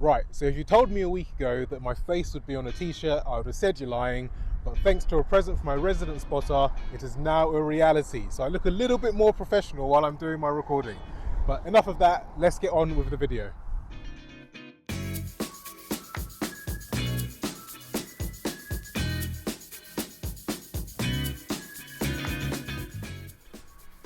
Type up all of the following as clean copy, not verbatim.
Right, so if you told me a week ago that my face would be on a t-shirt, I would have said you're lying, but thanks to a present from my resident spotter, it is now a reality. So I look a little bit more professional while I'm doing my recording. But enough of that, let's get on with the video.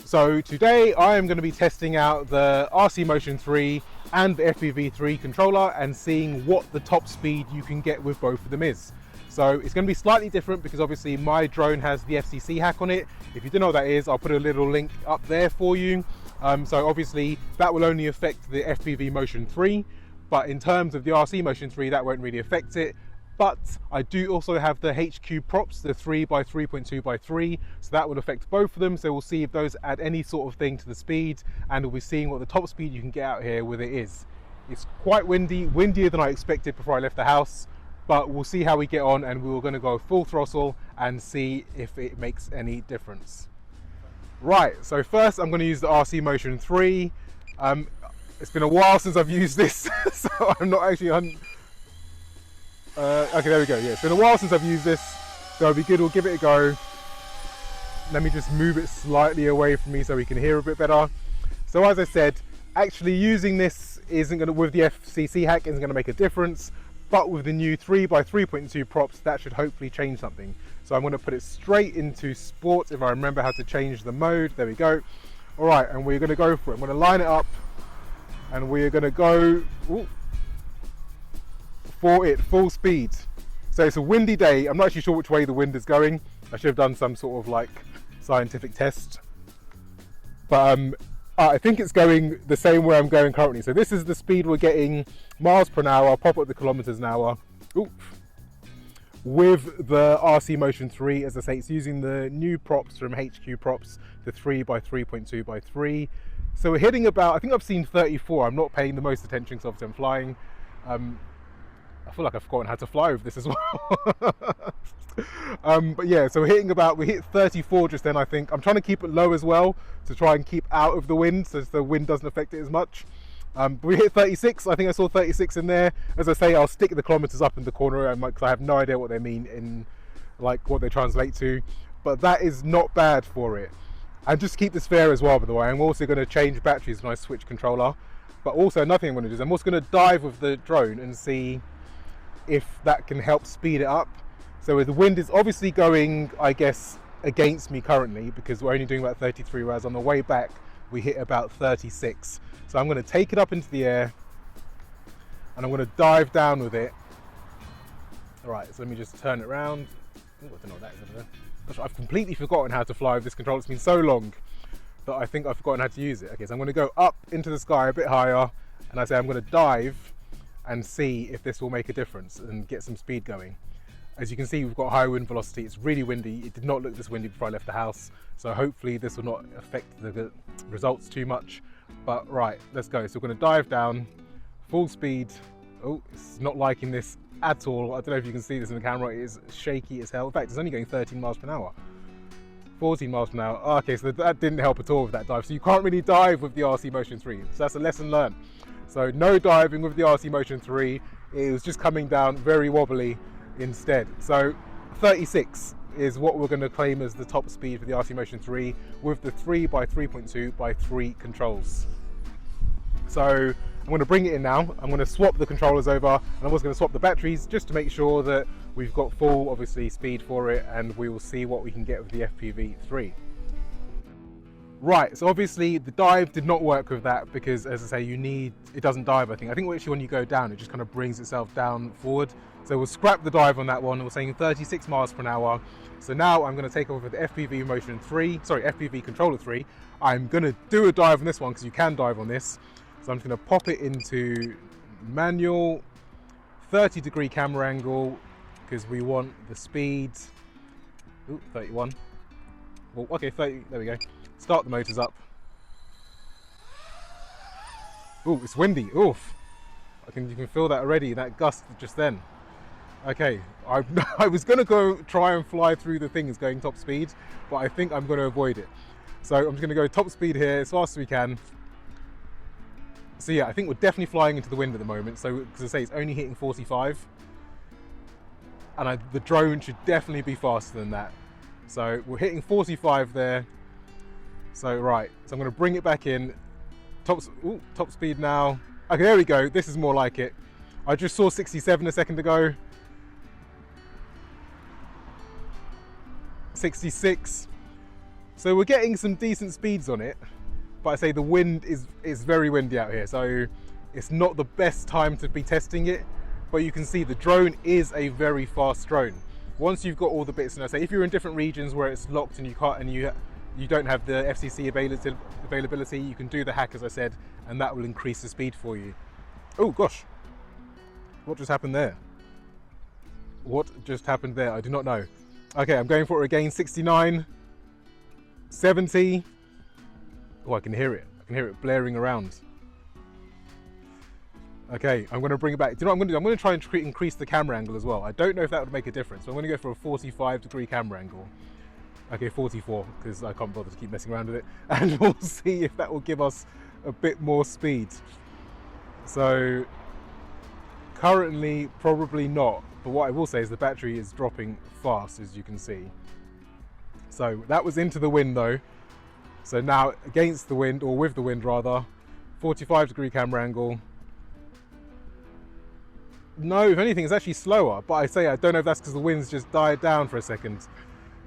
So today I am going to be testing out the RC Motion 3 and the FPV 3 controller and seeing what the top speed you can get with both of them is. So it's going to be slightly different because obviously my drone has the FCC hack on it. If you don't know what that is, I'll put a little link up there for you. So obviously that will only affect the FPV Motion 3, but in terms of the RC Motion 3 that won't really affect it. But I do also have the HQ props, the 3x3.2x3, so that will affect both of them. So we'll see if those add any sort of thing to the speed, and we'll be seeing what the top speed you can get out here with it is. It's quite windy, windier than I expected before I left the house, but we'll see how we get on, and we're going to go full throttle and see if it makes any difference. Right, so first I'm going to use the RC Motion 3. It's been a while since I've used this, so I'm not actually okay, there we go. Yeah, it's been a while since I've used this, so it'll be good. We'll give it a go. Let me just move it slightly away from me so we can hear a bit better. So as I said, actually using this isn't going to, with the FCC hack, isn't going to make a difference, but with the new 3x3.2 props, that should hopefully change something. So I'm going to put it straight into sport if I remember how to change the mode. There we go. All right, and we're going to go for it. I'm going to line it up, and we're going to go. Ooh, for it full speed. So it's a windy day. I'm not actually sure which way the wind is going. I should have done some sort of like scientific test, but I think it's going the same way I'm going currently. So this is the speed we're getting, miles per hour. I'll pop up the kilometers an hour. Ooh. With the RC Motion 3, as I say, it's using the new props from HQ Props, the 3x3.2x3. So we're hitting about, I think I've seen 34. I'm not paying the most attention because obviously I'm flying. I feel like I've forgotten how to fly with this as well. But yeah, so we hit 34 just then, I think. I'm trying to keep it low as well to try and keep out of the wind so the wind doesn't affect it as much. But we hit 36. I think I saw 36 in there. As I say, I'll stick the kilometers up in the corner because I have no idea what they mean in like what they translate to. But that is not bad for it. And just to keep this fair as well, by the way, I'm also going to change batteries when I switch controller. But also another thing I'm going to do is I'm also going to dive with the drone and see if that can help speed it up. So the wind is obviously going, I guess, against me currently because we're only doing about 33, whereas on the way back we hit about 36. So I'm going to take it up into the air and I'm going to dive down with it. All right, so let me just turn it around. Ooh, I don't know what that is over there. I've completely forgotten how to fly with this controller. It's been so long that I think I've forgotten how to use it. Okay, so I'm going to go up into the sky a bit higher, and I say I'm going to dive and see if this will make a difference and get some speed going. As you can see, we've got high wind velocity. It's really windy. It did not look this windy before I left the house, so hopefully this will not affect the results too much. But right, let's go. So we're going to dive down, full speed. Oh, it's not liking this at all. I don't know if you can see this in the camera. It is shaky as hell. In fact, it's only going 13 miles per hour. 14 miles per hour. Oh, okay, so that didn't help at all with that dive. So you can't really dive with the RC Motion 3. So that's a lesson learned. So no diving with the RC Motion 3. It was just coming down very wobbly instead. So 36 is what we're going to claim as the top speed for the RC Motion 3 with the 3x3.2x3 controls. So I'm going to bring it in now. I'm going to swap the controllers over, and I'm also going to swap the batteries just to make sure that we've got full, obviously, speed for it, and we will see what we can get with the FPV 3. Right, so obviously the dive did not work with that because, as I say, it doesn't dive, I think. I think actually when you go down, it just kind of brings itself down forward. So we'll scrap the dive on that one. We're saying 36 miles per hour. So now I'm going to take over the FPV FPV Controller 3. I'm going to do a dive on this one because you can dive on this. So I'm just going to pop it into manual, 30-degree camera angle because we want the speed. Ooh, 31. Well, okay, 30, there we go. Start the motors up. Ooh, it's windy. Oof. You can feel that already, that gust just then. Okay, I was going to go try and fly through the things going top speed, but I think I'm going to avoid it. So I'm just going to go top speed here as fast as we can. So yeah, I think we're definitely flying into the wind at the moment. So, because I say it's only hitting 45, and the drone should definitely be faster than that. So we're hitting 45 there. So right, so I'm going to bring it back in. Top speed now. Okay, there we go. This is more like it. I just saw 67 a second ago. 66. So we're getting some decent speeds on it. But I say the wind is very windy out here, so it's not the best time to be testing it. But you can see the drone is a very fast drone. Once you've got all the bits, and I say if you're in different regions where it's locked and you can't, and you don't have the FCC availability, you can do the hack as I said, and that will increase the speed for you. Oh gosh, what just happened there? What just happened there? I do not know. Okay, I'm going for it again. 69, 70. Oh, I can hear it. I can hear it blaring around. Okay, I'm going to bring it back. Do you know what I'm going to do? I'm going to try and increase the camera angle as well. I don't know if that would make a difference, but I'm going to go for a 45-degree camera angle. Okay, 44, because I can't bother to keep messing around with it. And we'll see if that will give us a bit more speed. So, currently, probably not. But what I will say is the battery is dropping fast, as you can see. So, that was into the wind though. So now against the wind, or with the wind rather, 45-degree camera angle. No, if anything, it's actually slower, but I say I don't know if that's because the wind's just died down for a second.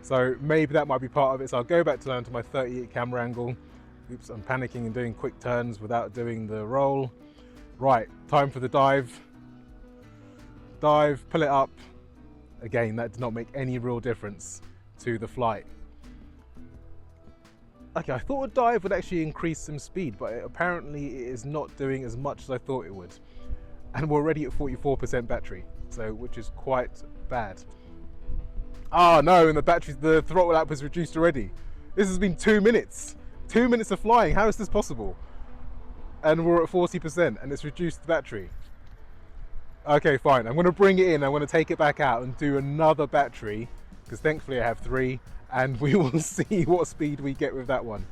So maybe that might be part of it. So I'll go back to 38 camera angle. Oops, I'm panicking and doing quick turns without doing the roll. Right, time for the dive. Dive, pull it up. Again, that did not make any real difference to the flight. Okay, I thought a dive would actually increase some speed, but apparently it is not doing as much as I thought it would. And we're already at 44% battery, so which is quite bad. Ah no, and the throttle output is reduced already. This has been 2 minutes. 2 minutes of flying, how is this possible? And we're at 40% and it's reduced the battery. Okay, fine, I'm gonna bring it in, I'm gonna take it back out and do another battery, because thankfully I have 3. And we will see what speed we get with that one.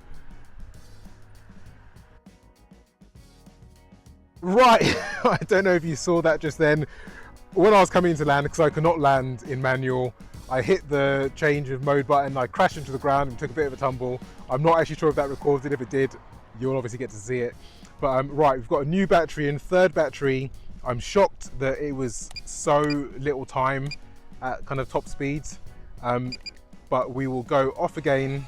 Right, I don't know if you saw that just then. When I was coming to land, because I could not land in manual, I hit the change of mode button, I crashed into the ground and took a bit of a tumble. I'm not actually sure if that recorded. If it did, you'll obviously get to see it. But right, we've got a new battery in, third battery. I'm shocked that it was so little time at kind of top speeds. But we will go off again,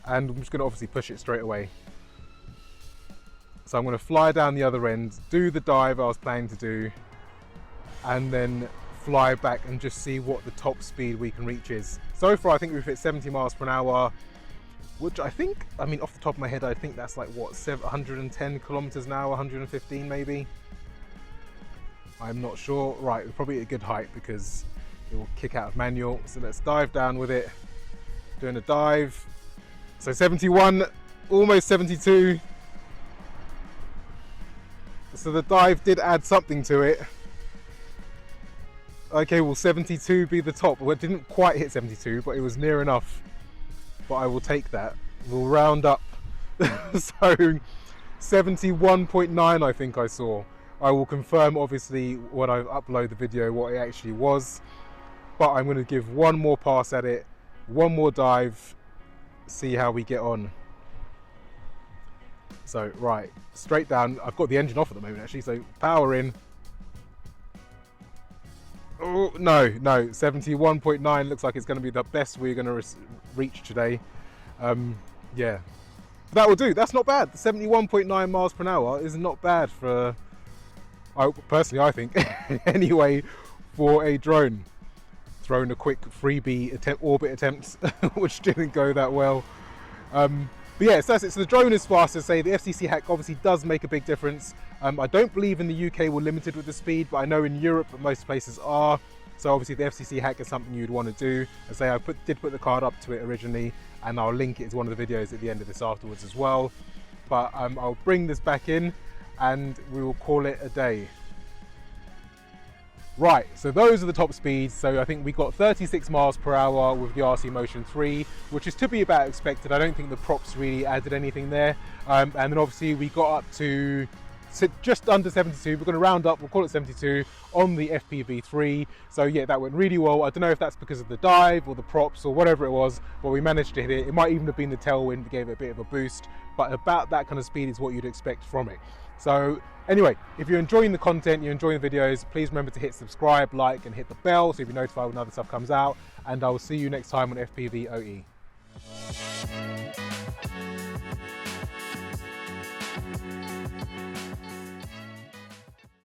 and I'm just going to obviously push it straight away. So I'm going to fly down the other end, do the dive I was planning to do, and then fly back and just see what the top speed we can reach is. So far I think we've hit 70 miles per hour, which I think, I mean off the top of my head, I think that's like what, 110 kilometers an hour, 115 maybe? I'm not sure. Right, we're probably at a good height because it will kick out of manual. So let's dive down with it. Doing a dive. So 71, almost 72. So the dive did add something to it. Okay, will 72 be the top? Well, it didn't quite hit 72, but it was near enough. But I will take that. We'll round up. So 71.9 I think I saw. I will confirm obviously when I upload the video what it actually was. But I'm going to give one more pass at it, one more dive, see how we get on. So right, straight down. I've got the engine off at the moment actually, so power in. Oh no, 71.9 looks like it's going to be the best we're going to reach today. Yeah, but that will do. That's not bad. 71.9 miles per hour is not bad for, personally I think, anyway, for a drone. Thrown a quick freebie orbit attempt, which didn't go that well. But yeah, so that's it. So the drone is fast, as I say. The FCC hack obviously does make a big difference. I don't believe in the UK we're limited with the speed, but I know in Europe most places are. So obviously the FCC hack is something you'd want to do. As I say, I did put the card up to it originally, and I'll link it to one of the videos at the end of this afterwards as well. But I'll bring this back in, and we will call it a day. Right, so those are the top speeds. So I think we got 36 miles per hour with the RC Motion 3, which is to be about expected. I don't think the props really added anything there. And then obviously we got up to just under 72. We're going to round up, we'll call it 72 on the FPV 3. So yeah, that went really well. I don't know if that's because of the dive or the props or whatever it was, but we managed to hit it. It might even have been the tailwind that gave it a bit of a boost, but about that kind of speed is what you'd expect from it. So anyway, if you're enjoying the content, you're enjoying the videos, please remember to hit subscribe, like, and hit the bell so you'll be notified when other stuff comes out. And I will see you next time on FPV OE.